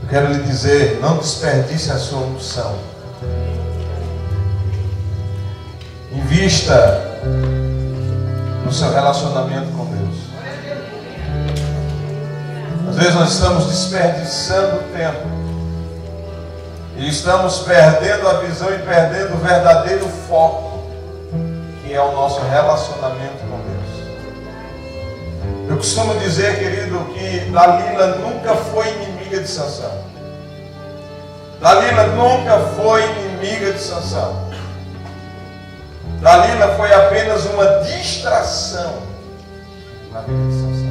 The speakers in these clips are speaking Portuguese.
Eu quero lhe dizer, não desperdice a sua unção. Invista no seu relacionamento com Deus. Às vezes nós estamos desperdiçando o tempo e estamos perdendo a visão e perdendo o verdadeiro foco, que é o nosso relacionamento com Deus. Eu costumo dizer, querido, que Dalila nunca foi inimiga de Sansão. Dalila nunca foi inimiga de Sansão. Dalila foi apenas uma distração na vida de Sansão.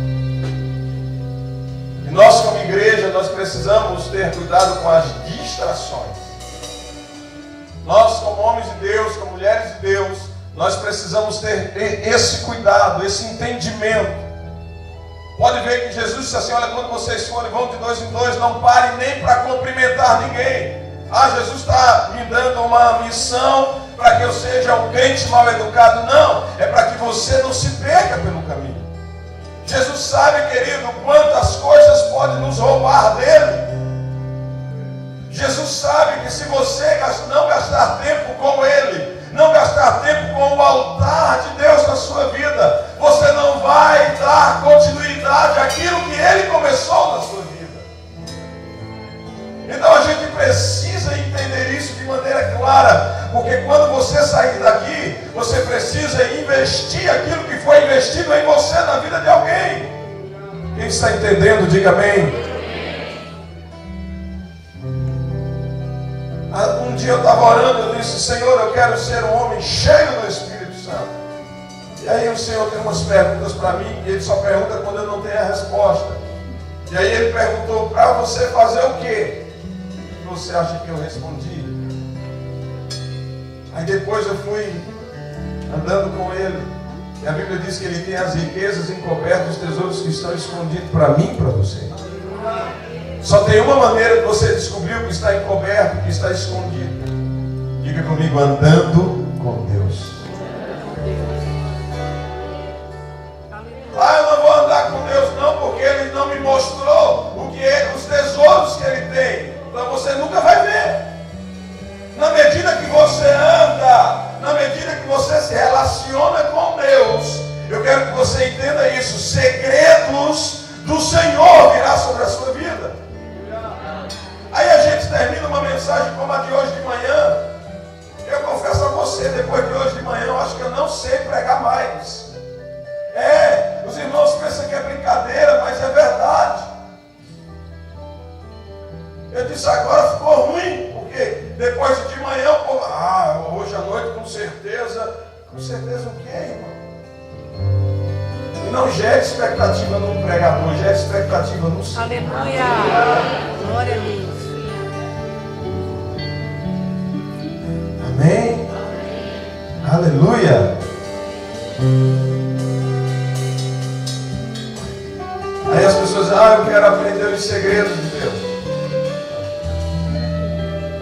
E nós, como igreja, nós precisamos ter cuidado com as distrações. Nós, como homens de Deus, como mulheres de Deus, nós precisamos ter esse cuidado, esse entendimento. Pode ver que Jesus disse assim: olha, quando vocês forem, vão de 2 em 2, não parem nem para cumprimentar ninguém. Jesus está me dando uma missão para que eu seja um crente mal educado. Não, é para que você não se perca pelo caminho. Jesus sabe, querido, quantas coisas podem nos roubar dele. Jesus sabe que se você não gastar tempo com ele, não gastar tempo com o altar de Deus na sua vida, você não vai dar continuidade àquilo que ele começou na sua vida. Então a gente precisa entender isso de maneira clara, porque quando você sair daqui, você precisa investir aquilo que foi investido em você na vida de alguém. Quem está entendendo, diga amém. Um dia eu estava orando, eu disse: Senhor, eu quero ser um homem cheio do Espírito Santo. E aí o Senhor tem umas perguntas para mim, e ele só pergunta quando eu não tenho a resposta. E aí ele perguntou: para você fazer o quê? Você acha que eu respondi? Aí depois eu fui andando com ele, e a Bíblia diz que ele tem as riquezas encobertas, os tesouros que estão escondidos para mim e para você. Só tem uma maneira de você descobrir o que está encoberto, o que está escondido. Diga comigo: andando com Deus. Eu não vou andar com Deus não, porque Ele não me mostrou os tesouros que Ele tem. Então você nunca vai ver. Na medida que você anda, na medida que você se relaciona com Deus, eu quero que você entenda isso: segredos do Senhor virá sobre a sua vida. Aí a gente termina uma mensagem como a de hoje de manhã. Eu confesso a você, depois de hoje de manhã, eu acho que eu não sei pregar mais. Os irmãos pensam que é brincadeira, mas é verdade. Eu disse: agora ficou ruim, porque depois de manhã o povo, hoje à noite com certeza o quê, irmão? E não gere expectativa no pregador, gere expectativa no Senhor. Aleluia! Glória a Deus. Amém? Aleluia! Aí as pessoas dizem: eu quero aprender os segredos de Deus.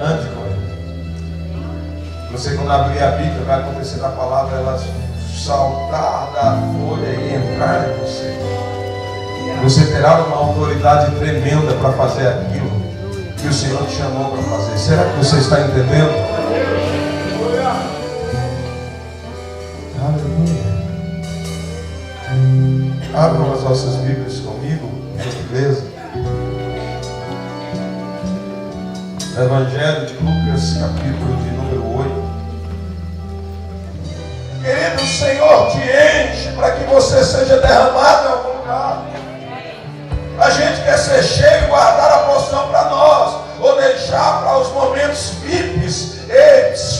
Ande com ele. Você, quando abrir a Bíblia, vai acontecer da palavra ela saltar da folha e entrar em você. Você terá uma autoridade tremenda para fazer aquilo que o Senhor te chamou para fazer. Será que você está entendendo? Aleluia. Abram as vossas Bíblias comigo, por gentileza. Evangelho de Lucas, capítulo de número 8. Querido, o Senhor te enche para que você seja derramado em algum lugar. A gente quer ser cheio e guardar a porção para nós, ou deixar para os momentos VIPs.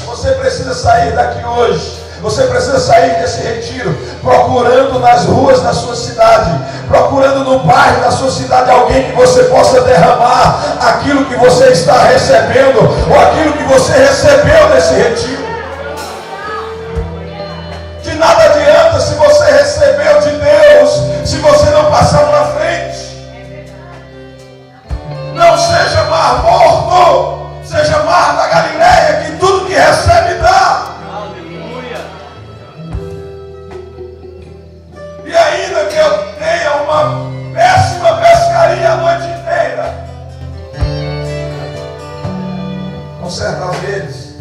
Você precisa sair daqui hoje. Você precisa sair desse retiro procurando nas ruas da sua cidade, procurando no bairro da sua cidade alguém que você possa derramar aquilo que você está recebendo, ou aquilo que você recebeu nesse retiro. De nada adianta se você recebeu de Deus, se você não passar para frente. Não seja mar morto, seja mar da Galileia, que tudo que recebe dá. E ainda que eu tenha uma péssima pescaria a noite inteira, conserta as redes.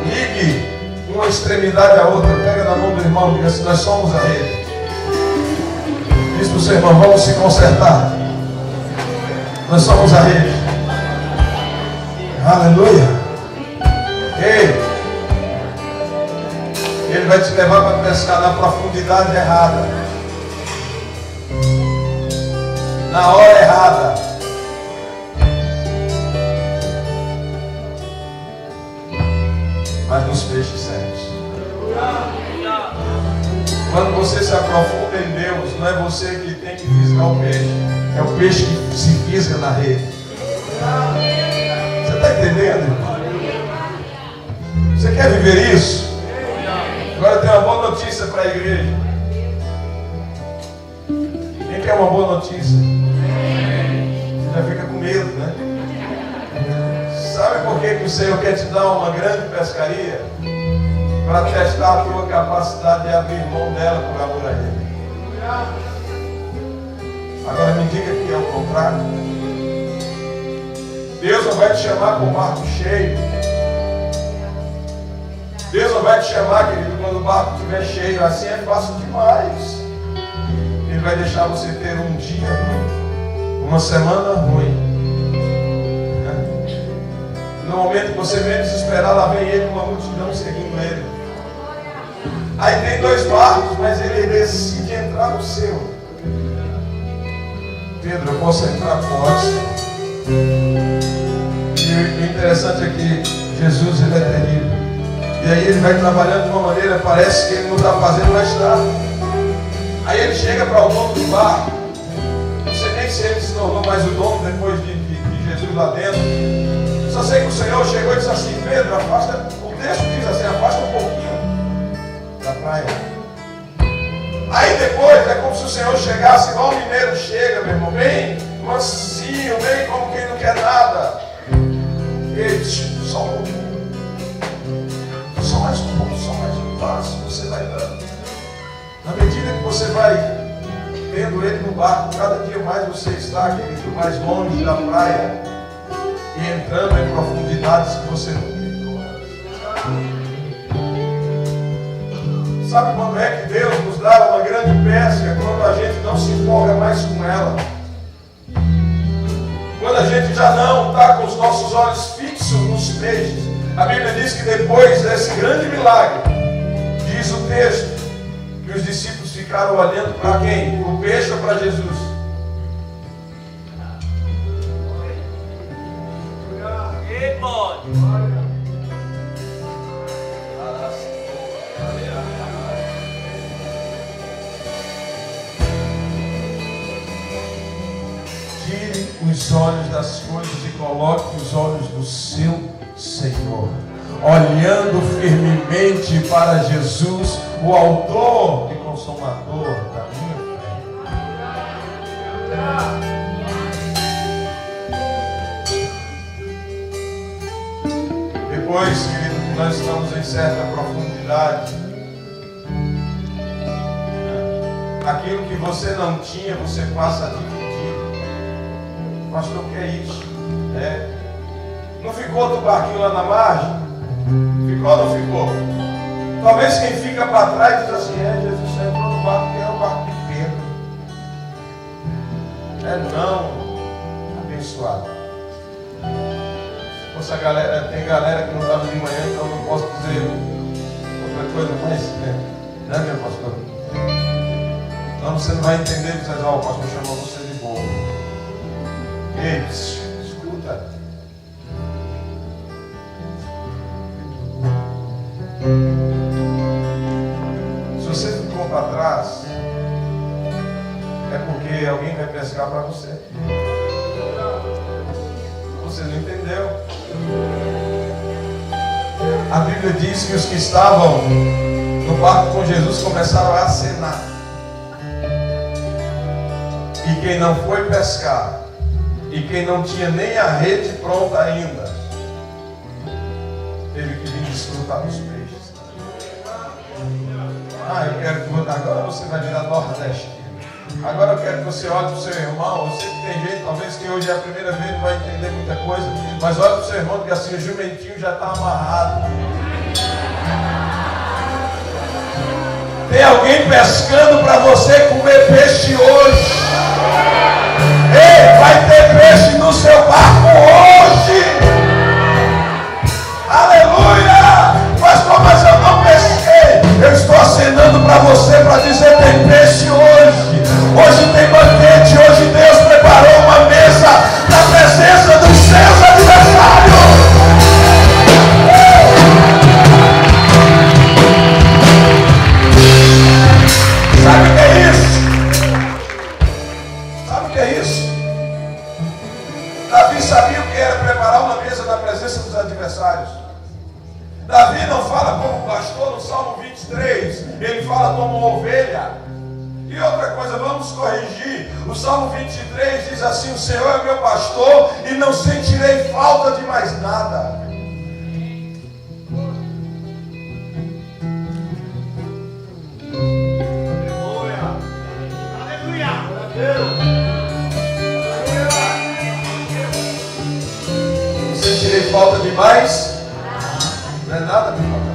Ligue uma extremidade à outra, pega na mão do irmão e diga assim: nós somos a rede. Diz para o seu irmão: vamos se consertar. Nós somos a rede. Aleluia. Ei, ele vai te levar para pescar na profundidade errada, na hora errada. Mas nos peixes certos. Quando você se aprofunda em Deus, não é você que tem que fisgar o peixe, é o peixe que se fisga na rede. Você está entendendo, irmão? Você quer viver isso? Agora eu tenho uma boa notícia para a igreja. Quem quer uma boa notícia? Você já fica com medo, né? Sabe por que o Senhor quer te dar uma grande pescaria? Para testar a tua capacidade de abrir mão dela por amor a Ele. Agora me diga que é o contrário. Deus não vai te chamar com o barco cheio. Deus não vai te chamar, querido, quando o barco estiver cheio. Assim é fácil demais. Ele vai deixar você ter um dia ruim, uma semana ruim. No momento que você menos esperar, lá vem ele, uma multidão seguindo ele. Aí tem dois barcos, mas ele decide entrar no seu. Pedro, eu posso entrar? Pode. E o interessante é que Jesus, ele é terrível. E aí ele vai trabalhando de uma maneira, parece que ele não está fazendo, mas está. Aí ele chega para o dono do barco. Não sei nem se ele se tornou mais o dono depois de Jesus lá dentro. Só sei que o Senhor chegou e disse assim: Pedro, afasta. O texto diz assim: afasta um pouquinho da praia. Aí depois é como se o Senhor chegasse igual o mineiro chega, meu irmão, bem mansinho, bem como quem não quer nada. Ele só um pouquinho. Só mais um pouco, só mais um passo, você vai dando. Na medida que você vai tendo ele no barco, cada dia mais você está, querido, mais longe da praia e entrando em profundidades que você não entrou. Sabe quando é que Deus nos dá uma grande pesca? Quando a gente não se empolga mais com ela. Quando a gente já não está com os nossos olhos fixos nos peixes. A Bíblia diz que depois desse grande milagre, diz o texto, que os discípulos ficaram olhando para quem? Para o peixe ou para Jesus? Tire os olhos das coisas e coloque os olhos no seu Senhor, olhando firmemente para Jesus, o autor e consumador da minha fé. Depois, querido, que nós estamos em certa profundidade, aquilo que você não tinha, você passa a dividir. Pastor, o que é isso? Não ficou outro barquinho lá na margem? Ficou ou não ficou? Talvez quem fica para trás diz assim: Jesus entrou no barco, que é o barco de Pedro. Não, abençoado. Nossa, tem galera que não estava de manhã, então não posso dizer outra coisa, mas né, meu pastor? Não, você não vai entender, diz: o pastor chamou você de bobo. Ei, escuta. Se você ficou para trás, é porque alguém vai pescar para você. Você não entendeu? A Bíblia diz que os que estavam no barco com Jesus começaram a acenar. E quem não foi pescar, e quem não tinha nem a rede pronta ainda, teve que vir desfrutar dos peixes. Eu quero que agora você vai virar nordestino. Agora eu quero que você olhe para o seu irmão. Eu sei que tem gente, talvez que hoje é a primeira vez, não vai entender muita coisa. Mas olha para o seu irmão, porque assim o jumentinho já está amarrado. Tem alguém pescando para você comer peixe hoje. Ei, vai ter peixe no seu barco hoje. Aleluia! Pastor, mas eu não pesquei. Eu estou acenando para você para dizer: tem peixe hoje. Hoje tem banquete. Hoje Deus preparou uma mesa na presença dos seus adversários. Sabe o que é isso? Sabe o que é isso? Davi sabia o que era preparar uma mesa na presença dos adversários. Davi não fala como pastor no Salmo 23, ele fala como ovelha. E outra coisa, vamos corrigir. O Salmo 23 diz assim: o Senhor é meu pastor e não sentirei falta de mais nada. Não sentirei falta de mais. Não é nada que falta.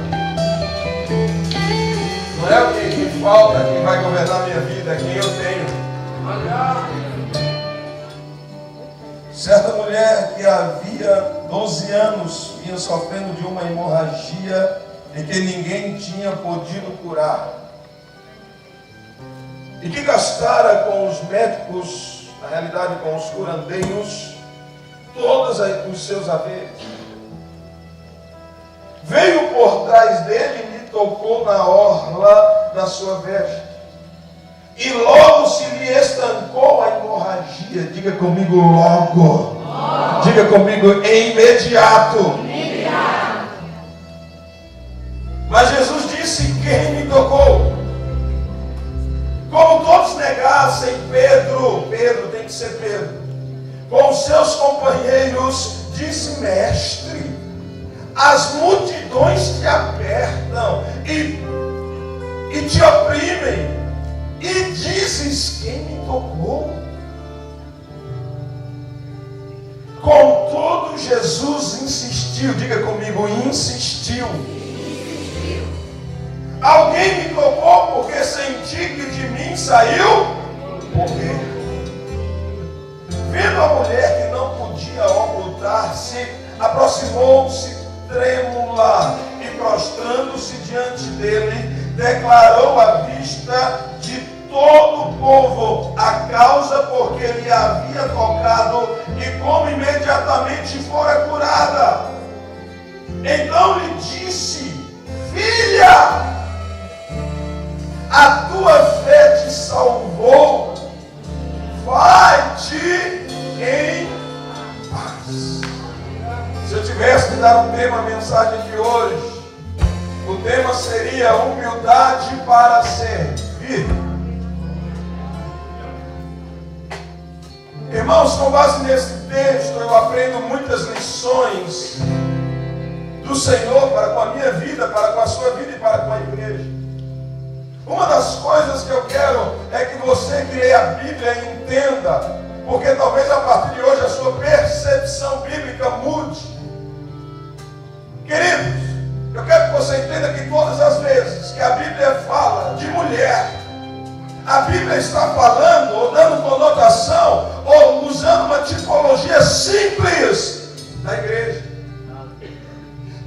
Não é o que me falta que vai governar minha vida, é quem eu tenho. Certa mulher que havia 12 anos vinha sofrendo de uma hemorragia e que ninguém tinha podido curar. E que gastara com os médicos, na realidade com os curandeiros, todos os seus haveres. Veio por trás dele e lhe tocou na orla da sua veste. E logo se lhe estancou a hemorragia. Diga comigo: logo. Diga comigo: imediato. Mas Jesus disse: quem me tocou? Como todos negassem, Pedro tem que ser Pedro, com seus companheiros, disse: mestre, as multidões te apertam e te oprimem, e dizes: quem me tocou? Contudo, Jesus insistiu. Diga comigo: insistiu. Alguém me tocou porque senti que de mim saiu poder. Vendo a mulher que não podia ocultar-se, aproximou-se trêmula e, prostrando-se diante dele, declarou à vista de todo o povo a causa porque lhe havia tocado e como imediatamente fora curada. Então lhe disse: filha, a tua fé te salvou, vai-te em paz. Se eu tivesse que dar um tema à mensagem de hoje, o tema seria humildade para servir. Irmãos, com base nesse texto, eu aprendo muitas lições do Senhor para com a minha vida, para com a sua vida e para com a igreja. Uma das coisas que eu quero é que você que lê a Bíblia e entenda, porque talvez a partir de hoje a sua percepção bíblica mude. Queridos, eu quero que você entenda que todas as vezes que a Bíblia fala de mulher, a Bíblia está falando ou dando conotação ou usando uma tipologia simples da igreja.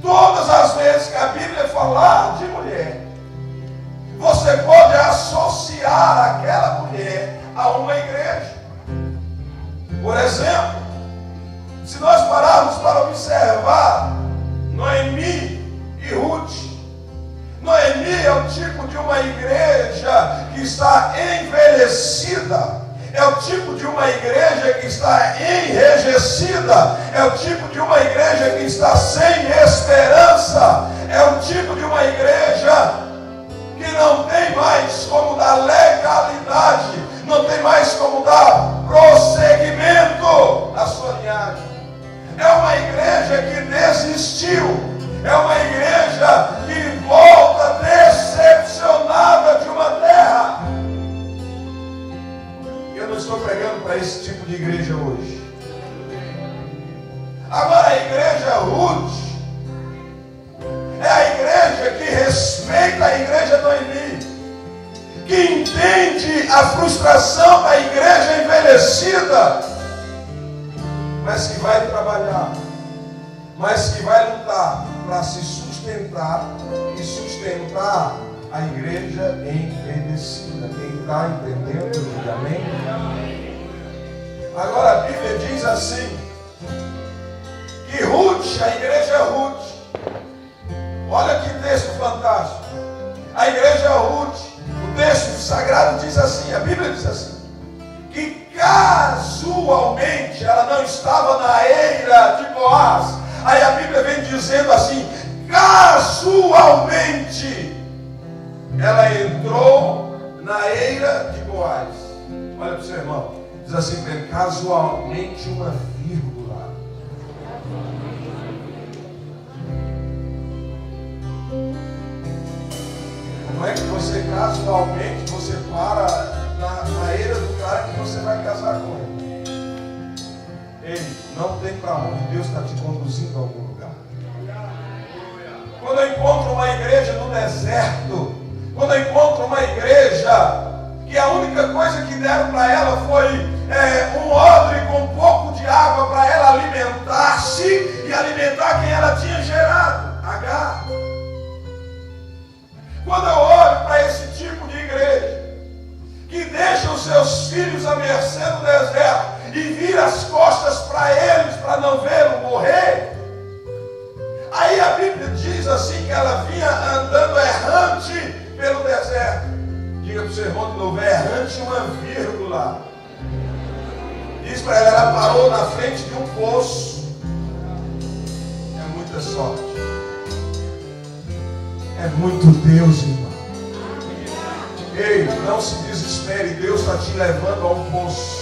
Todas as vezes que a Bíblia falar de mulher, você pode associar aquela mulher a uma igreja. Por exemplo, se nós pararmos para observar Noemi e Ruth, Noemi é o tipo de uma igreja que está envelhecida, é o tipo de uma igreja que está enrijecida, é o tipo de uma igreja que está sem esperança, é o tipo de uma igreja que não tem mais como dar legalidade, não tem mais como dar prosseguimento à sua linhagem. É uma igreja que desistiu, é uma igreja que volta decepcionada de uma terra. Agora a igreja Ruth é a igreja que respeita a igreja Noemi, que entende a frustração da igreja envelhecida, mas que vai trabalhar, mas que vai lutar para se sustentar e sustentar a igreja envelhecida. Quem está entendendo, diga amém? Agora a Bíblia diz assim, que Ruth, a igreja Ruth, olha que texto fantástico, a igreja Ruth, o texto sagrado diz assim, a Bíblia diz assim, que casualmente ela não estava na eira de Boaz. Aí a Bíblia vem dizendo assim, casualmente ela entrou na eira de Boaz. Olha para o seu irmão, diz assim para ele, casualmente uma vírgula. Como é que você casualmente você para na eira do cara que você vai casar com ele? Ei, não tem para onde Deus está te conduzindo a algum lugar. Quando eu encontro uma igreja no deserto, quando eu encontro uma igreja que a única coisa que deram para ela foi um odre com um pouco de água para ela alimentar-se e alimentar quem ela tinha gerado, Agar. Quando eu olho para esse tipo de igreja, que deixa os seus filhos à mercê do deserto e vira as costas para eles para não vê-lo morrer, aí a Bíblia diz assim que ela vinha andando errante pelo deserto. Diga para o seu irmão de novo, errante uma vírgula. Diz para ela parou na frente de um poço. É muita sorte. É muito Deus, irmão. Ei, não se desespere, Deus está te levando a um poço.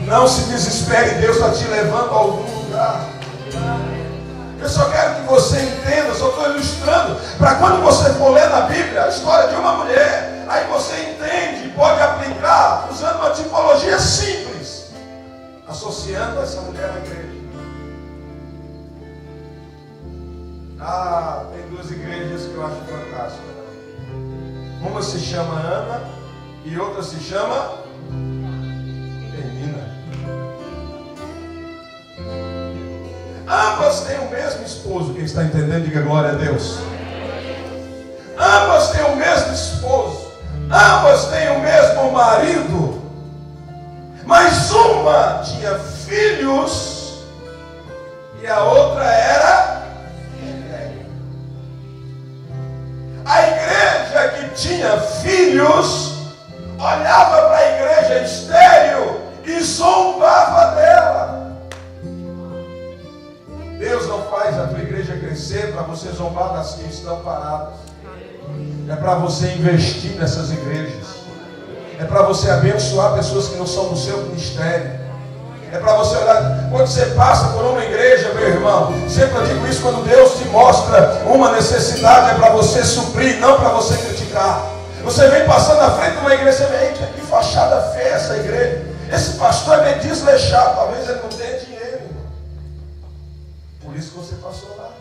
Não se desespere, Deus está te levando a algum lugar. Eu só quero que você entenda, só estou ilustrando, para quando você for ler na Bíblia a história de uma mulher, aí você entende e pode aplicar, usando uma tipologia simples, associando essa mulher à igreja. Tem duas igrejas que eu acho fantásticas. Uma se chama Ana e outra se chama Penina. Ambas têm o mesmo esposo. Quem está entendendo, diga glória a Deus. Ambas têm o mesmo esposo. Ambas têm o mesmo marido. Mas uma tinha filhos e a outra era estéril. A igreja que tinha filhos olhava para a igreja estéril e zombava dela. Deus não faz a tua igreja crescer para você zombar das que estão paradas. É para você investir nessas igrejas. É para você abençoar pessoas que não são do seu ministério. É para você olhar. Quando você passa por uma igreja, meu irmão, sempre eu digo isso, quando Deus te mostra uma necessidade, é para você suprir, não para você criticar. Você vem passando na frente de uma igreja, você vê, eita, que fachada feia essa igreja. Esse pastor é meio desleixado, talvez ele não tenha dinheiro. Por isso que você passou lá.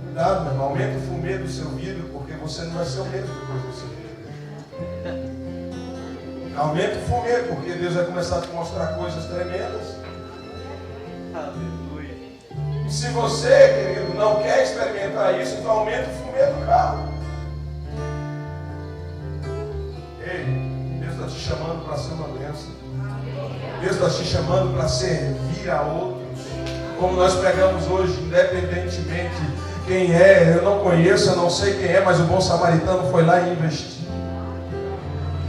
Cuidado, meu irmão. Aumenta o fumê do seu vidro, porque você não vai ser o mesmo depois desse vídeo. Aumenta o fumê, porque Deus vai começar a te mostrar coisas tremendas. Aleluia. E se você, querido, não quer experimentar isso, então aumenta o fumê do carro. Ei, Deus está te chamando para ser uma bênção. Deus está te chamando para servir a outros. Como nós pregamos hoje, independentemente quem é, eu não conheço, eu não sei quem é, mas o bom samaritano foi lá e investiu.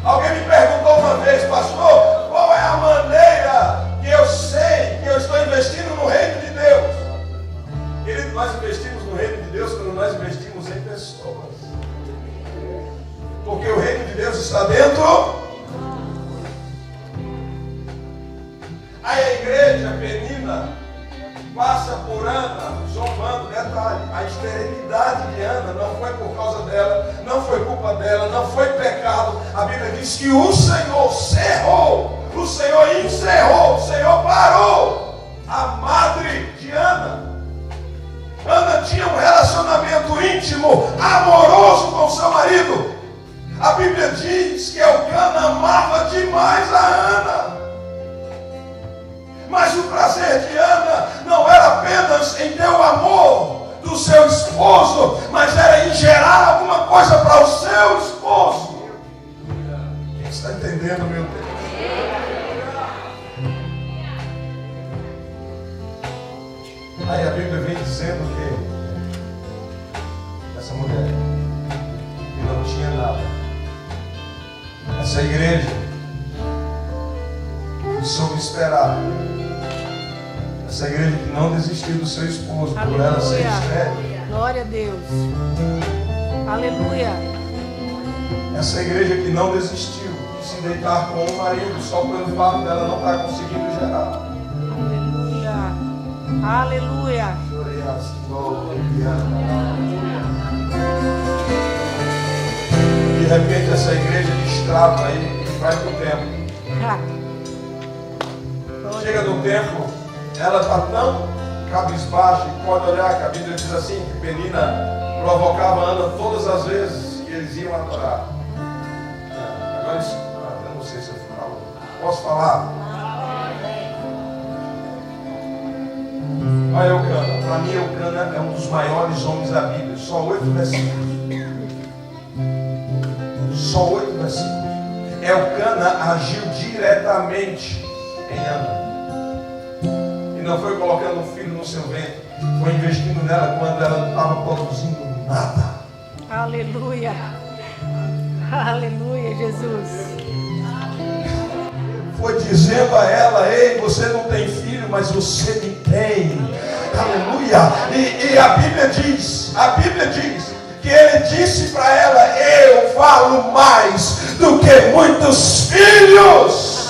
Alguém me perguntou uma vez, pastor, qual é a maneira que eu sei que eu estou investindo no reino de Deus? Querido, nós investimos no reino de Deus quando nós investimos em pessoas. Porque o reino de Deus está dentro. Aí a igreja Penina passa por Ana, zombando, detalhe, a esterilidade de Ana não foi por causa dela, não foi culpa dela, não foi pecado. A Bíblia diz que o Senhor cerrou o Senhor encerrou, o Senhor parou a madre de Ana. Ana tinha um relacionamento íntimo, amoroso com seu marido. A Bíblia diz que Elcana amava demais a Ana. Mas o prazer de Ana não era apenas em ter o amor do seu esposo, mas era em gerar alguma coisa para o seu esposo. Quem está entendendo, meu Deus? Aí a Bíblia vem dizendo que essa mulher que não tinha nada, essa igreja que soube esperar, essa igreja que não desistiu do seu esposo por ela ser estéril. Glória a Deus. Aleluia. Essa igreja que não desistiu de se deitar com o marido só pelo fato dela não estar conseguindo gerar. Aleluia. De repente essa igreja destrava aí e vai para o templo. Chega no templo, ela está tão cabisbaixa e pode olhar que a Bíblia diz assim, que Penina provocava Ana todas as vezes que eles iam adorar. Agora isso, eu não sei se eu falo. Posso falar? Olha, Elcana, para mim Elcana é um dos maiores homens da Bíblia, só 8 versículos. Só 8 versículos. Elcana agiu diretamente em Ana. E não foi colocando um filho no seu ventre, foi investindo nela quando ela não estava produzindo nada. Aleluia. Aleluia, Jesus. Foi dizendo a ela: ei, você não tem filho, mas você me tem. Aleluia. E a Bíblia diz que ele disse para ela: eu falo mais do que muitos filhos.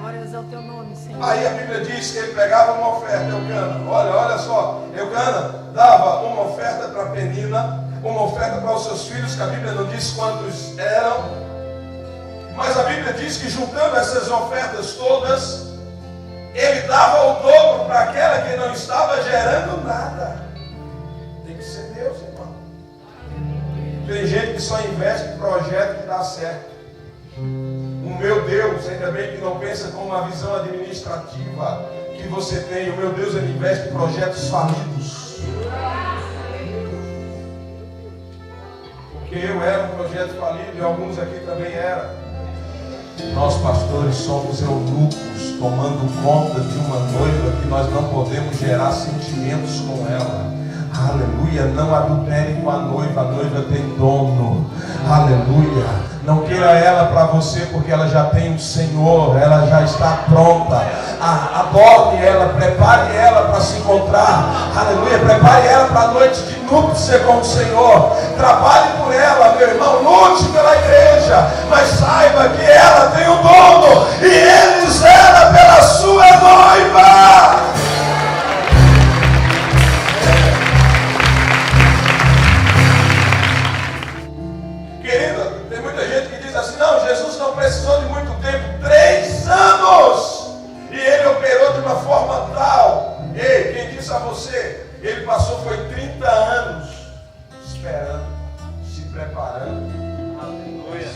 Glórias ao teu nome, Senhor. Aí a Bíblia diz que ele pegava uma oferta, Elcana. Olha só, Elcana dava uma oferta para Penina, uma oferta para os seus filhos, que a Bíblia não diz quantos eram, mas a Bíblia diz que juntando essas ofertas todas, ele dava o dobro para aquela que não estava gerando nada. Tem que ser Deus, irmão. Tem gente que só investe em projeto que dá certo. O meu Deus, ainda bem que não pensa com uma visão administrativa que você tem. O meu Deus, ele investe em projetos falidos. Porque eu era um projeto falido e alguns aqui também eram. Nós pastores somos eunucos tomando conta de uma noiva que nós não podemos gerar sentimentos com ela. Aleluia, não adultere com a noiva tem dono. Aleluia, não queira ela para você porque ela já tem um Senhor, ela já está pronta. Adore ela, prepare ela para se encontrar. Aleluia, prepare ela para a noite de núpcia com o Senhor. Trabalhe por ela, meu irmão, lute pela igreja, mas saiba que ela tem um dono e ele zela pela sua noiva. Querida, tem muita gente que diz assim: não, Jesus não precisou de muito tempo, 3 anos, e ele operou de uma forma tal. Ei, quem disse a você? Ele passou, foi 30 anos esperando, se preparando. Aleluia.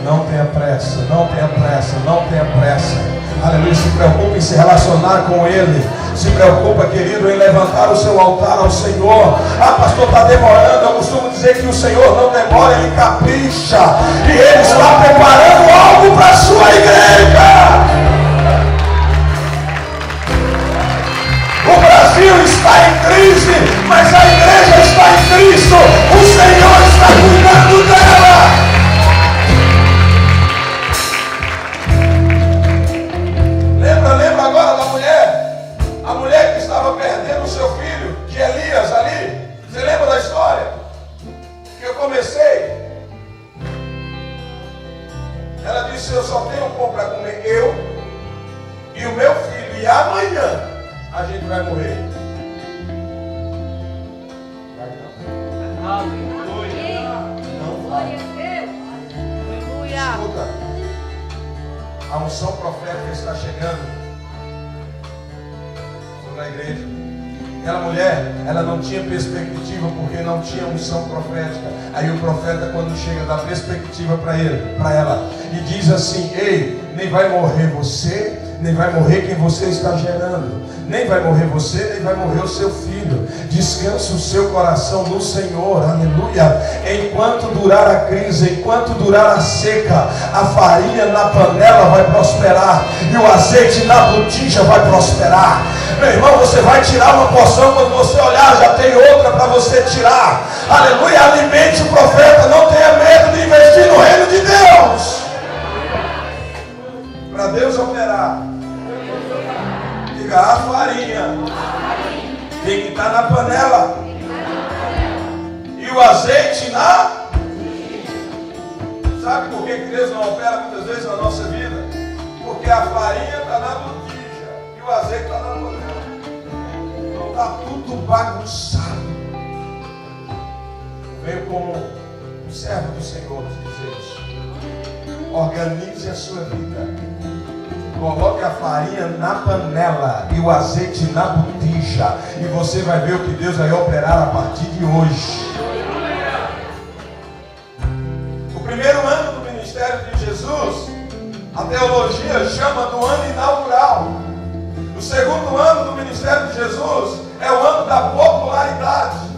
Não tenha pressa, não tenha pressa, não tenha pressa. Aleluia, se preocupe em se relacionar com Ele. Se preocupa, querido, em levantar o seu altar ao Senhor. Ah, pastor, está demorando. Eu costumo dizer que o Senhor não demora, Ele capricha. E Ele está preparando algo para a sua igreja. O Brasil está em crise, mas a igreja está em Cristo. O Senhor está cuidando dela. Lembra agora da mulher? A mulher que estava perdendo o seu filho, de Elias ali. Você lembra da história? Que eu comecei. Ela disse: eu só tenho pão para comer, eu e o meu filho. E amanhã a gente vai morrer. Aleluia. Não vai. Escuta, a unção profética está chegando sobre a igreja. Aquela mulher, ela não tinha perspectiva porque não tinha unção profética. Aí o profeta, quando chega, dá perspectiva para ela e diz assim: ei, nem vai morrer você, nem vai morrer quem você está gerando, nem vai morrer você, nem vai morrer o seu filho. Descanse o seu coração no Senhor, aleluia. Enquanto durar a crise, enquanto durar a seca, a farinha na panela vai prosperar e o azeite na botija vai prosperar. Meu irmão, você vai tirar uma porção, quando você olhar já tem outra para você tirar. Aleluia, alimente o profeta, não tenha medo de investir no reino de Deus. Para Deus operar, diga: a farinha tem que estar na panela e o azeite na... Sabe por que Deus não opera muitas vezes na nossa vida? Porque a farinha está na botija e o azeite está na panela. Então está tudo bagunçado. Venho como um servo do Senhor dizer isso. Organize a sua vida. Coloque a farinha na panela e o azeite na botija, e você vai ver o que Deus vai operar a partir de hoje. O primeiro ano do ministério de Jesus, a teologia chama do ano inaugural. O segundo ano do ministério de Jesus é o ano da popularidade.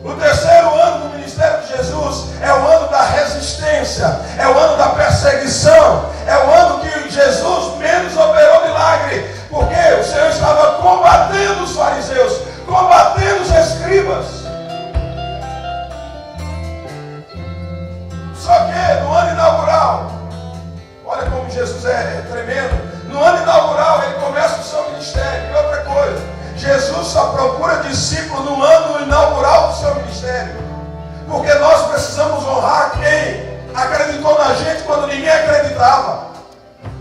O terceiro ano do ministério de Jesus é o ano da resistência, é o ano da perseguição, é o ano que Jesus menos operou milagre, porque o Senhor estava combatendo os fariseus, combatendo os escribas. Só que no ano inaugural, olha como Jesus é tremendo, no ano inaugural ele começa o seu ministério. E outra coisa, Jesus só procura discípulo no ano inaugural do seu ministério, porque nós precisamos honrar quem acreditou na gente quando ninguém acreditava.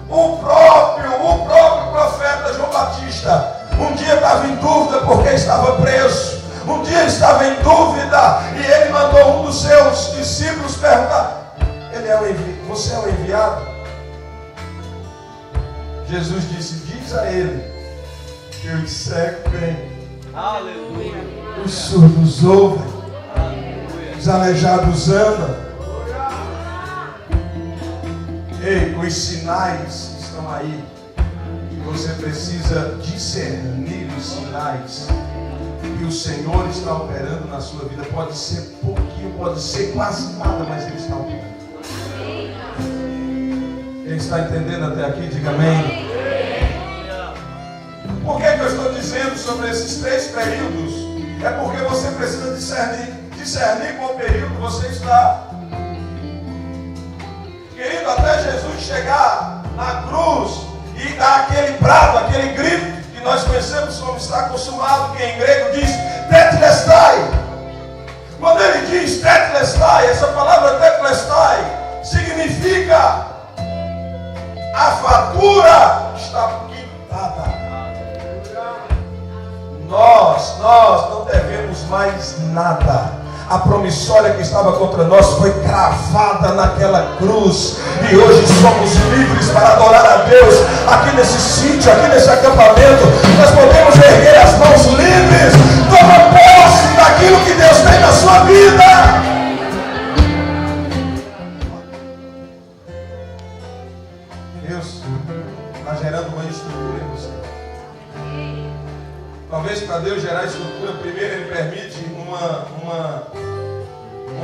O próprio profeta João Batista um dia estava em dúvida porque estava preso. Um dia estava em dúvida e ele mandou um dos seus discípulos perguntar: você é o enviado? Jesus disse: diz a ele que os cegos veem, os surdos ouvem, os aleijados andam. Ei, os sinais estão aí. E você precisa discernir os sinais que o Senhor está operando na sua vida. Pode ser pouquinho, pode ser quase nada, mas Ele está operando. Quem está entendendo até aqui, diga amém. Por que eu estou dizendo sobre esses 3 períodos? É porque você precisa discernir qual período você está. Querido, até Jesus chegar na cruz e dar aquele brado, aquele grito que nós conhecemos como está consumado, que em grego diz tetelestai. Quando ele diz tetelestai, essa palavra tetelestai significa a fatura está quitada. Nós não devemos mais nada. A promissória que estava contra nós foi cravada naquela cruz. E hoje somos livres para adorar a Deus. Aqui nesse sítio, aqui nesse acampamento, nós podemos erguer as mãos livres. Toma posse daquilo que Deus tem na sua vida. Deus está gerando uma estrutura em você. Talvez para Deus gerar estrutura, primeiro Ele permite um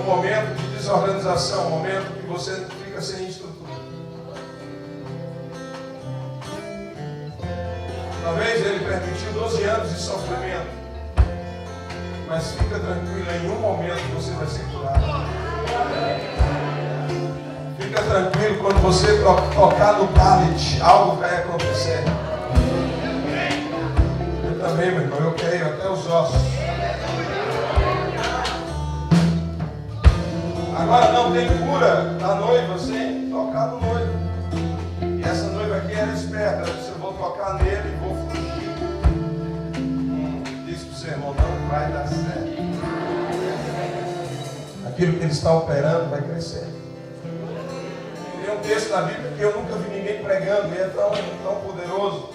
momento de desorganização, um momento que você fica sem estrutura. Talvez Ele permitiu 12 anos de sofrimento, mas fica tranquilo, em um momento você vai ser curado. Fica tranquilo, quando você tocar no pallet, algo vai acontecer. Eu também, meu irmão, eu creio até os ossos. Agora não tem cura da noiva sem tocar no noivo. E essa noiva aqui era esperta. Ela disse: eu vou tocar nele e vou fugir. Disse para o seu irmão: não vai dar certo. Aquilo que ele está operando vai crescer. Tem um texto na Bíblia que eu nunca vi ninguém pregando e é tão poderoso.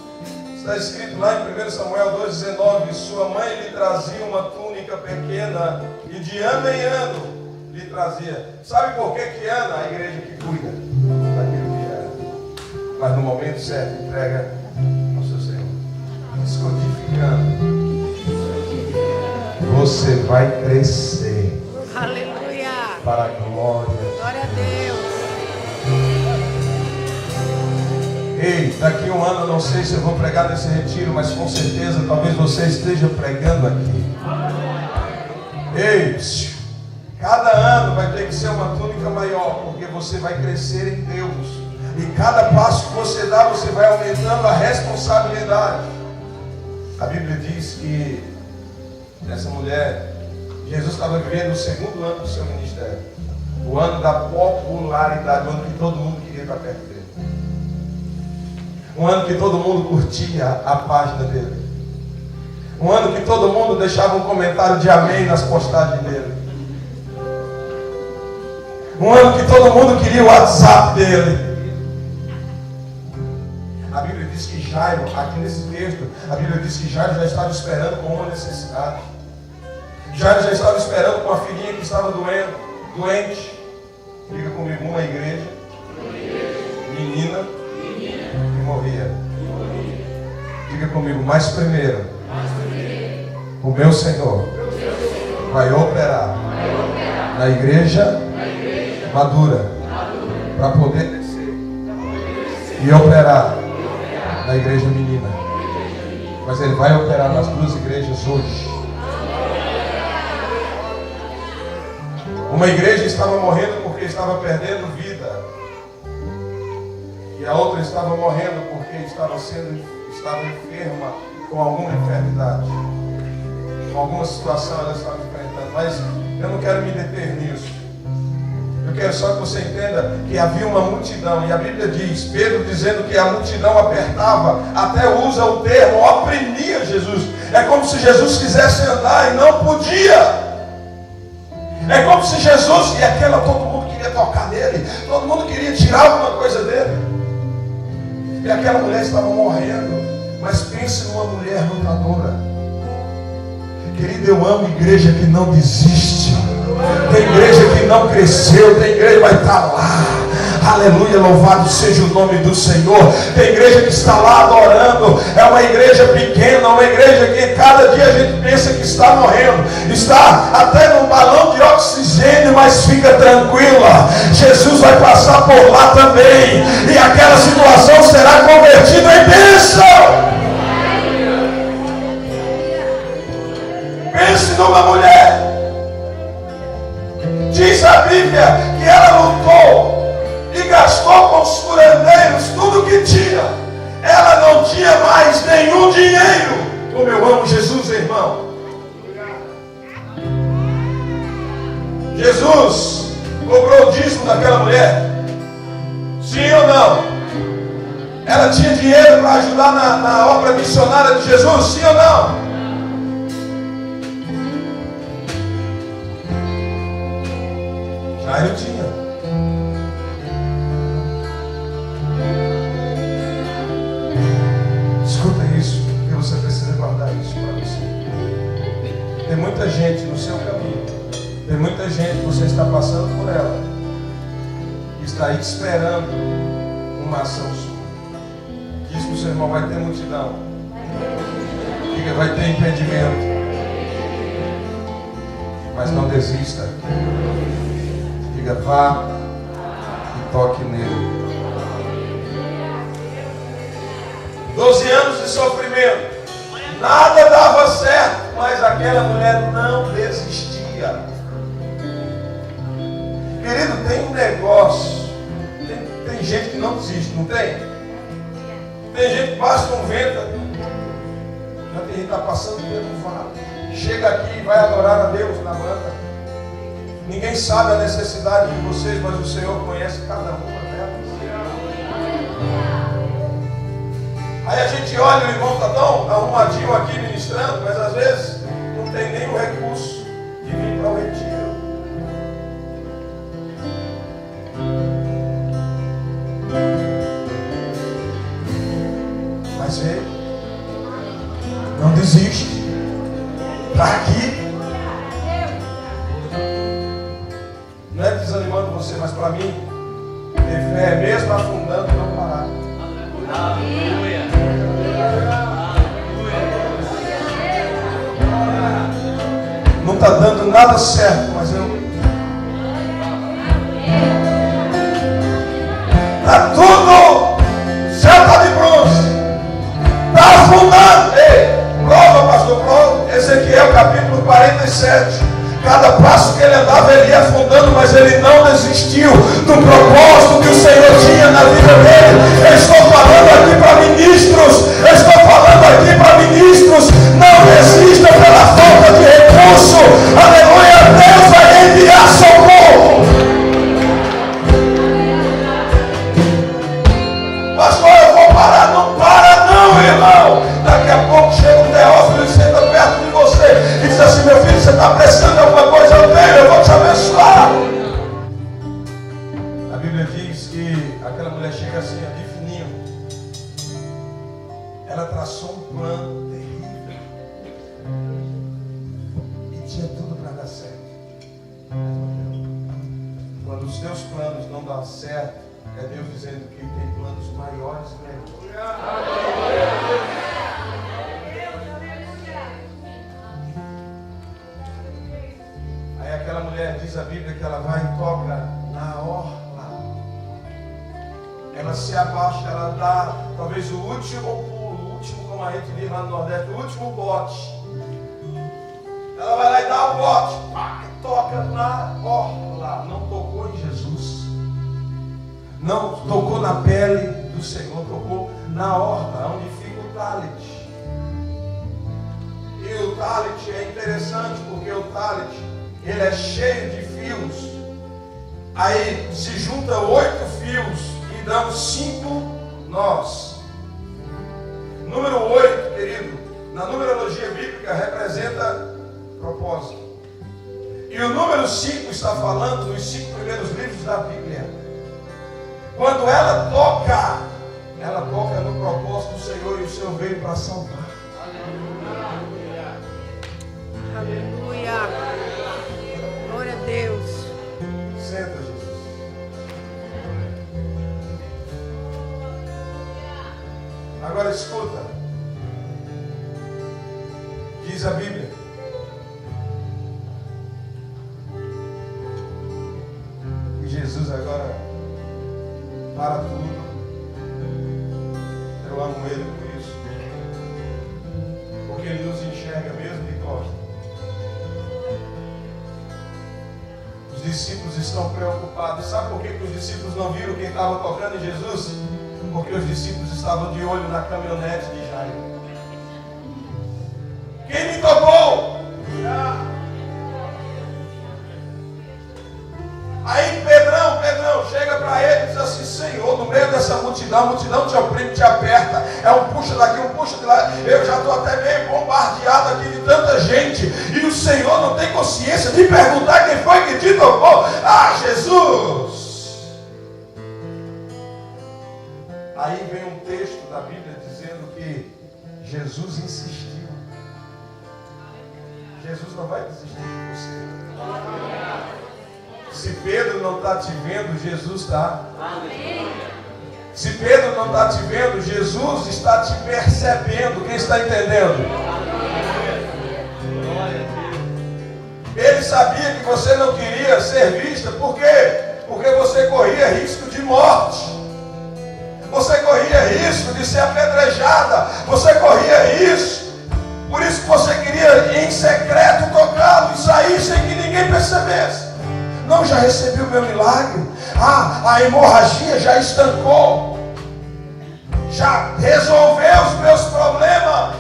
Está escrito lá em 1 Samuel 2,19: sua mãe lhe trazia uma túnica pequena e de ano em ano lhe trazia. Sabe por que Ana? A igreja que cuida daquilo que era, mas no momento certo entrega ao seu Senhor. Descodificando. Você vai crescer. Aleluia. Para a glória. Glória a Deus. Ei, daqui um ano eu não sei se eu vou pregar nesse retiro, mas com certeza talvez você esteja pregando aqui. Ei, cada ano vai ter que ser uma túnica maior, porque você vai crescer em Deus. E cada passo que você dá, você vai aumentando a responsabilidade. A Bíblia diz que essa mulher, Jesus estava vivendo o segundo ano do seu ministério. O ano da popularidade, o ano que todo mundo queria estar perto dele. Um ano que todo mundo curtia a página dele. Um ano que todo mundo deixava um comentário de amém nas postagens dele. Um ano que todo mundo queria o WhatsApp dele. A Bíblia diz que Jairo, aqui nesse texto, a Bíblia diz que Jairo já estava esperando com uma necessidade. Jairo já estava esperando com a filhinha que estava doente. Diga comigo, uma igreja. Menina. Que morria. Diga comigo, mas primeiro, o meu Senhor vai operar na igreja madura para poder descer e operar na igreja menina. Mas Ele vai operar nas duas igrejas hoje. Uma igreja estava morrendo porque estava perdendo vida. E a outra estava morrendo porque estava enferma com alguma enfermidade. Com alguma situação ela estava enfrentando. Mas eu não quero me deter nisso. Eu quero só que você entenda que havia uma multidão. E a Bíblia diz, Pedro dizendo que a multidão apertava, até usa o termo, oprimia Jesus. É como se Jesus quisesse andar e não podia. É como se Jesus, todo mundo queria tocar nele, todo mundo queria tirar alguma coisa dele. E aquela mulher estava morrendo. Mas pense numa mulher lutadora. Querido, eu amo igreja que não desiste. Tem igreja que não cresceu, tem igreja que vai estar lá. Aleluia, louvado seja o nome do Senhor. Tem igreja que está lá adorando. É uma igreja pequena, uma igreja que cada dia a gente pensa que está morrendo. Está até num balão de oxigênio, mas fica tranquila. Jesus vai passar por lá também. E aquela situação será convertida em bênção. Pense numa mulher. Diz a Bíblia que ela lutou e gastou com os curandeiros tudo que tinha. Ela não tinha mais nenhum dinheiro. Como eu amo Jesus, irmão. Jesus cobrou o dízimo daquela mulher? Sim ou não? Ela tinha dinheiro para ajudar na obra missionária de Jesus? Sim ou não? Jairo tinha. Escuta isso, porque você precisa guardar isso para você. Tem muita gente no seu caminho. Tem muita gente que você está passando por ela. Que está aí esperando uma ação sua. Diz que o seu irmão vai ter multidão. Diga, vai ter impedimento. Mas não desista. Diga, vá e toque nele. 12 anos de sofrimento. Nada dava certo, mas aquela mulher não desistia. Querido, tem um negócio. Tem gente que não desiste, não tem? Tem gente que passa um vento. Já tem gente que está passando pelo vale. Chega aqui e vai adorar a Deus na banda. Ninguém sabe a necessidade de vocês, mas o Senhor conhece cada uma delas. Aí a gente olha, o irmão está tão arrumadinho aqui ministrando, mas às vezes não tem nem o recurso de vir para o retiro. desiste. Está aqui. Não é desanimando você, mas para mim, ter fé é mesmo afundando e não parar. Aleluia. Não está dando nada certo, mas eu... Está tudo... O céu está de bronze. Está afundando. Ei, prova, pastor, prova. Ezequiel capítulo 47. Cada passo que ele andava, ele ia afundando, mas ele não desistiu do propósito que o Senhor tinha na vida dele. Eu estou falando aqui para ministros. Eu estou falando aqui para ministros. Não desista pela falta de recurso. Aleluia. Deus vai enviar socorro. Pastor, eu vou parar. Não para não, irmão. Daqui a pouco chega um Teófilo e senta perto de você e diz assim: meu filho, você está precisando de alguma coisa? Eu tenho, eu vou te abençoar. A Bíblia diz que aquela mulher chega assim, de fininho. Ela traçou um plano terrível e tinha tudo para dar certo. Quando os teus planos não dão certo, é Deus dizendo que Ele tem planos maiores e melhores. Aí aquela mulher, diz a Bíblia, que ela vai e toca na orla. Ela se abaixa, ela dá talvez o último pulo, o último, como a gente diz lá no Nordeste, o último bote. Ela vai lá e dá o bote, pá, e toca na orla. Não tocou em Jesus. Não tocou na pele do Senhor, tocou na orla, onde fica o talit. E o talit é interessante porque o talit, ele é cheio de fios. Aí se junta 8 fios e dão 5 nós. Número 8, querido, na numerologia bíblica representa propósito. E o número 5 está falando dos 5 primeiros livros da Bíblia. Quando ela toca no propósito do Senhor, e o Senhor veio para salvar. Aleluia. Glória a Deus. Senta, Jesus. Agora escuta. Diz a Bíblia. E Jesus agora para tudo. Eu amo Ele por isso. Porque Ele nos enxerga mesmo de costas. Os discípulos estão preocupados. Sabe por que os discípulos não viram quem estava tocando em Jesus? Porque os discípulos estavam de olho na caminhonete de Jairo. Quem me tocou? Aí Pedrão chega para ele e diz assim: Senhor, no meio dessa multidão, a multidão te oprime, te aperta, é um puxa daqui, um puxa de lá, eu já estou até meio bombardeado aqui de tanta gente, e o Senhor não tem consciência de perguntar quem foi que te tocou. Ah, Jesus! Aí vem um texto da Bíblia dizendo que Jesus insistiu. Jesus não vai desistir de você. Se Pedro não está te vendo, Jesus está. Se Pedro não está te vendo, Jesus está te percebendo. Quem está entendendo? Ele sabia que você não queria ser vista. Por quê? Porque você corria risco de morte. Você corria risco de ser apedrejada. Você corria risco. Por isso que você queria em secreto tocá-lo e sair sem que ninguém percebesse. Não, já recebi o meu milagre. A hemorragia já estancou. Já resolveu os meus problemas.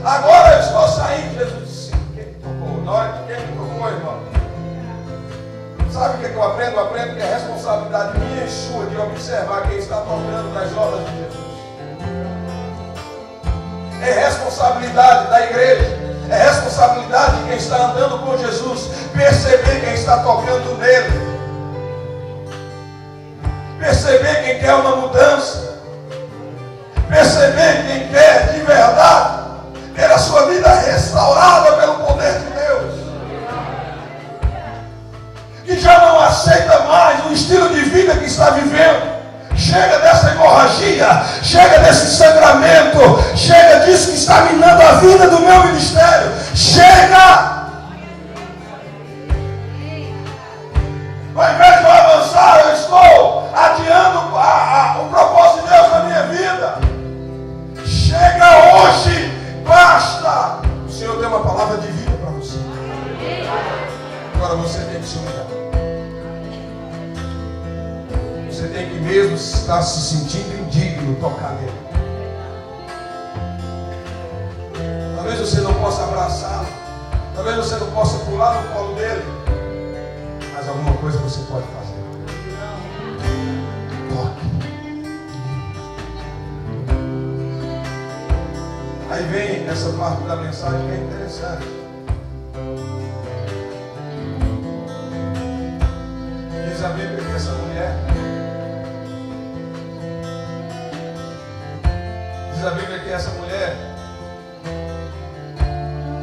Agora eu estou saindo. Jesus disse: quem me tocou? Na hora que quem me tocou, irmão? Sabe o que eu aprendo? Eu aprendo que é responsabilidade minha e sua de observar quem está tocando nas obras de Jesus. É responsabilidade da igreja. É responsabilidade de quem está andando com Jesus perceber quem está tocando nele, perceber quem quer uma mudança, perceber quem quer de verdade ter a sua vida hemorragia, chega desse sangramento, chega disso que está minando a vida do meu ministério. Chega! Ao invés de eu avançar, eu estou adiando o propósito de Deus na minha vida. Chega hoje, basta! O Senhor tem uma palavra de vida para você. Agora você tem que se humilhar. Você tem que mesmo estar se sentindo indigno tocar nele. Talvez você não possa abraçá-lo. Talvez você não possa pular no colo dele. Mas alguma coisa você pode fazer. Toque. Aí vem essa parte da mensagem que é interessante. Diz a Bíblia que essa mulher,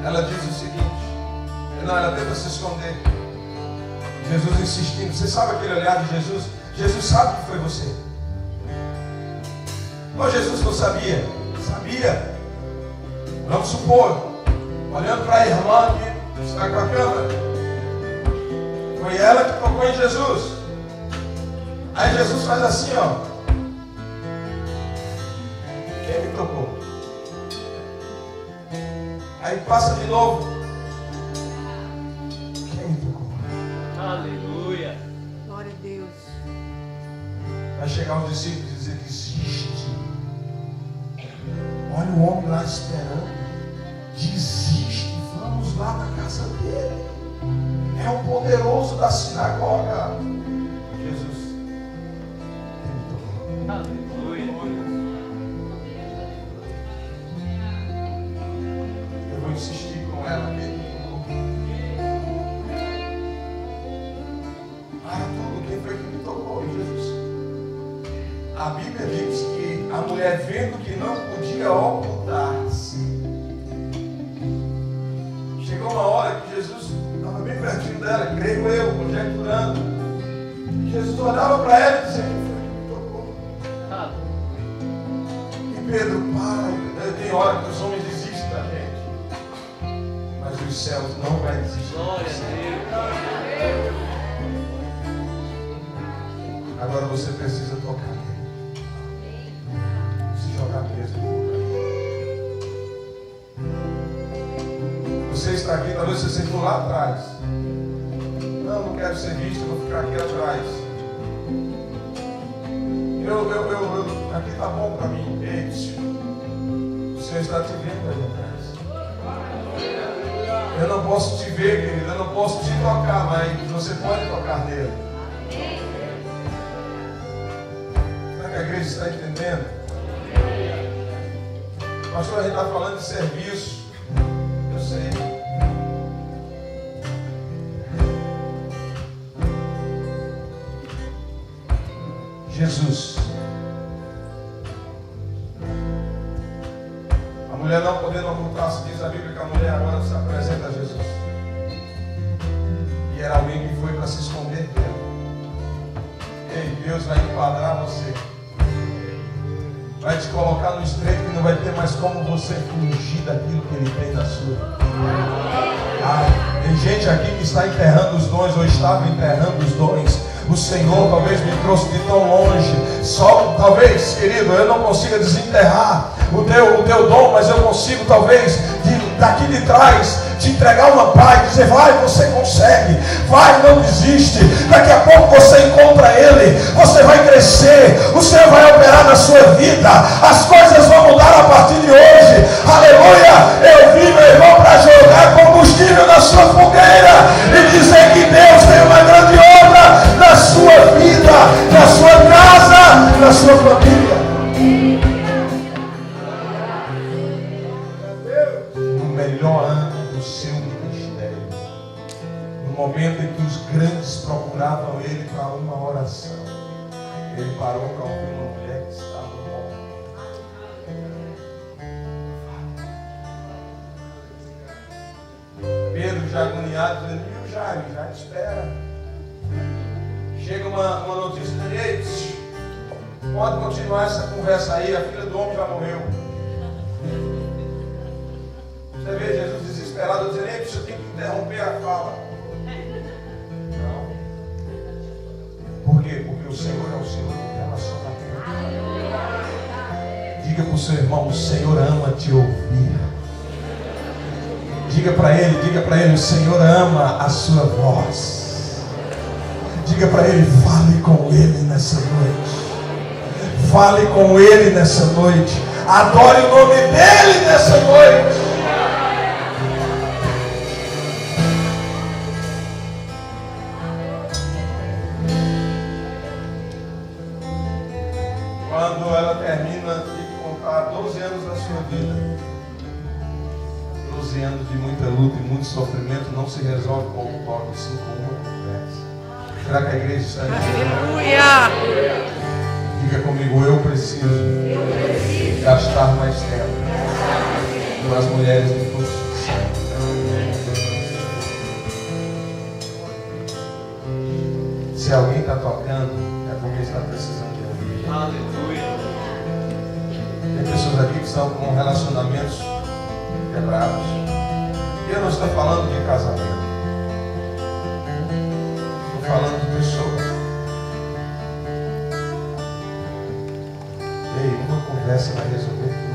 ela diz o seguinte, não, ela tenta se esconder. Jesus insistindo, você sabe aquele olhar de Jesus? Jesus sabe que foi você. Mas Jesus não sabia? Sabia. Vamos supor, olhando para a irmã que está com a câmera, foi ela que tocou em Jesus. Aí Jesus faz assim, ó. Quem me tocou? Aí passa de novo. Quem me tocou? Aleluia. Glória a Deus. Vai chegar os discípulos e dizer, desiste. Olha o homem lá esperando. Desiste, vamos lá na casa dele. É o poderoso da sinagoga. Jesus. Quem me tocou? Aleluia. Eu vou insistir com ela. Quem me tocou? Para tudo, quem foi que me tocou? Jesus. A Bíblia diz que a mulher, vendo que não podia ocultar-se, chegou uma hora que Jesus estava bem pertinho dela, creio eu, conjecturando. Jesus olhava para ela e dizia, quem foi que me tocou? E Pedro, para, tem hora que os homens desistem da gente, mas os céus não vai desistir. Glória a Deus. Agora você precisa tocar nele. Se jogar mesmo. Você está aqui, talvez você sentou lá atrás. Não quero ser visto, vou ficar aqui atrás. Aqui está bom para mim. Ei, o Senhor está te vendo aí atrás. Eu não posso te ver, querido, eu não posso te tocar, mas você pode tocar nele. Será que a igreja está entendendo? Pastor, a gente está falando de serviço. Eu sei. Jesus. A mulher não podendo ocultar-se, diz a Bíblia que a mulher agora se apresenta a Jesus. E era alguém que foi para se esconder dela. Ei, Deus vai enquadrar você. Vai te colocar no estreito que não vai ter mais como você fugir daquilo que Ele tem na sua. Tem gente aqui que está enterrando os dons, ou estava enterrando os dons. O Senhor talvez me trouxe de tão longe. Só, talvez, querido, eu não consiga desenterrar o teu dom, mas eu consigo, talvez, daqui de trás, te entregar uma paz, dizer, vai, você consegue, vai, não desiste. Daqui a pouco você encontra Ele, você vai crescer, o Senhor vai operar na sua vida, as coisas vão mudar a partir de hoje. Aleluia! Eu vim, meu irmão, para jogar combustível na sua fogueira e dizer que Deus tem uma grande obra na sua vida, na sua casa, na sua família. No melhor ano do seu ministério, no momento em que os grandes procuravam Ele para uma oração, Ele parou para ouvir uma mulher que estava morta. Pedro já agoniado, dizendo, Jairo, já espera. Chega uma notícia dele, Pode continuar essa conversa aí, a filha do homem já morreu. Você vê Jesus desesperado dizendo, ei, você tem que interromper a fala. Não. Por quê? Porque o Senhor é o Senhor do relacionamento. Diga para o seu irmão, o Senhor ama te ouvir. Diga para ele, o Senhor ama a sua voz. Diga para ele, fale com ele nessa noite. Fale com ele nessa noite. Adore o nome dele nessa noite. Quando ela termina de contar 12 anos da sua vida, 12 anos de muita luta e muito sofrimento, não se resolve com um toque, sim com uma conversa. Será que a igreja está aqui? Aleluia! Diga comigo, eu preciso gastar mais tempo com as mulheres do curso. Se alguém está tocando, é porque está precisando de ouvir. Aleluia. Tem pessoas aqui que estão com relacionamentos quebrados. E eu não estou falando de casamento. Estou falando de pessoas. Ei, uma conversa vai resolver tudo.